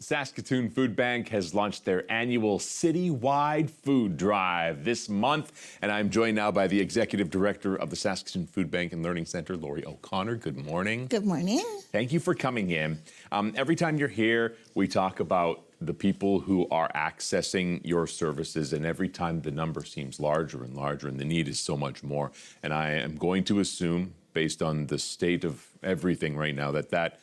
Saskatoon Food Bank has launched their annual citywide food drive this month, and I'm joined now by the Executive Director of the Saskatoon Food Bank and Learning Center, Lori O'Connor. Good morning. Good morning. Thank you for coming in. Every time you're here, we talk about the people who are accessing your services, and every time the number seems larger and larger, and the need is so much more. And I am going to assume, based on the state of everything right now, that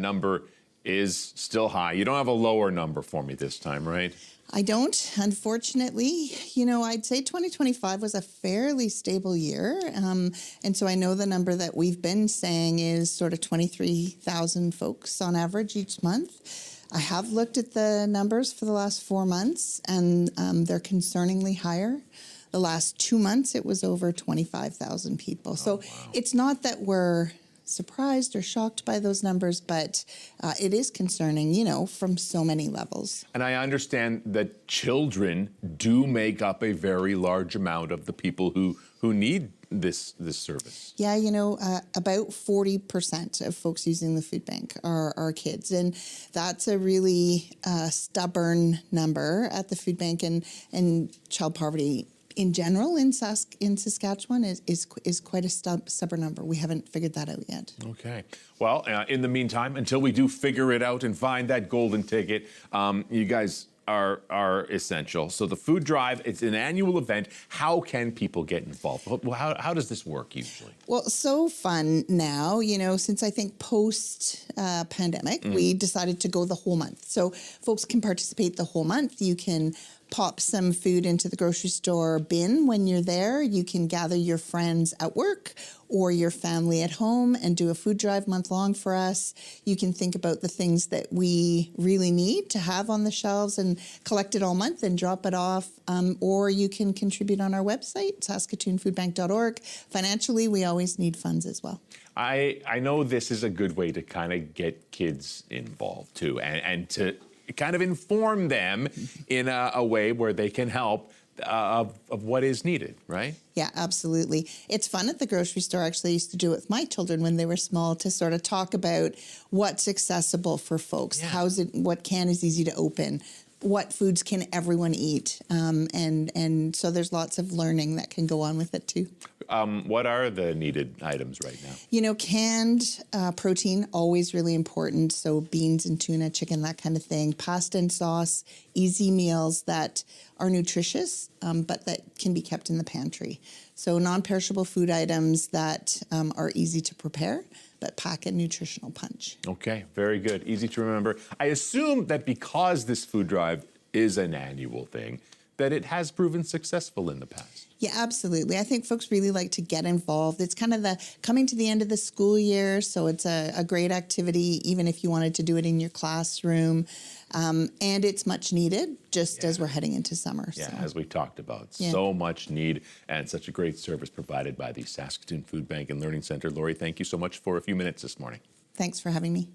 number is still high. You don't have a lower number for me this time, right? I don't, unfortunately. You know, I'd say 2025 was a fairly stable year. And so I know the number that we've been saying is sort of 23,000 folks on average each month. I have looked at the numbers for the last 4 months, and they're concerningly higher. The last 2 months, it was over 25,000 people. So It's not that we're surprised or shocked by those numbers, but it is concerning, you know, from so many levels. And I understand that children do make up a very large amount of the people who need this service. Yeah, you know, about 40% of folks using the food bank are kids, and that's a really stubborn number at the food bank, and child poverty in general in Saskatchewan is quite a stubborn number. We haven't figured that out yet. Okay. Well, in the meantime, until we do figure it out and find that golden ticket, you guys are essential. So the food drive, it's an annual event. How can people get involved? How does this work usually? Well, so fun now, you know, since I think post-pandemic, we decided to go the whole month. So folks can participate the whole month. You can pop some food into the grocery store bin when you're there. You can gather your friends at work or your family at home and do a food drive month long for us. You can think about the things that we really need to have on the shelves and collect it all month and drop it off. Or you can contribute on our website, saskatoonfoodbank.org. Financially, we always need funds as well. I know this is a good way to kind of get kids involved too, and to kind of inform them in a way where they can help of what is needed, right? Yeah, absolutely. It's fun at the grocery store. Actually, I used to do it with my children when they were small, to sort of talk about what's accessible for folks. Yeah. What can is easy to open? What foods can everyone eat? And so there's lots of learning that can go on with it too. What are the needed items right now? You know, canned protein, always really important. So beans and tuna, chicken, that kind of thing. Pasta and sauce, easy meals that are nutritious, but that can be kept in the pantry. So non-perishable food items that are easy to prepare, but pack a nutritional punch. Okay, very good. Easy to remember. I assume that because this food drive is an annual thing, that it has proven successful in the past. Yeah, absolutely. I think folks really like to get involved. It's kind of the coming to the end of the school year, so it's a great activity, even if you wanted to do it in your classroom. And it's much needed, just as we're heading into summer. Yeah, so, as we talked about, so much need and such a great service provided by the Saskatoon Food Bank and Learning Center. Lori, thank you so much for a few minutes this morning. Thanks for having me.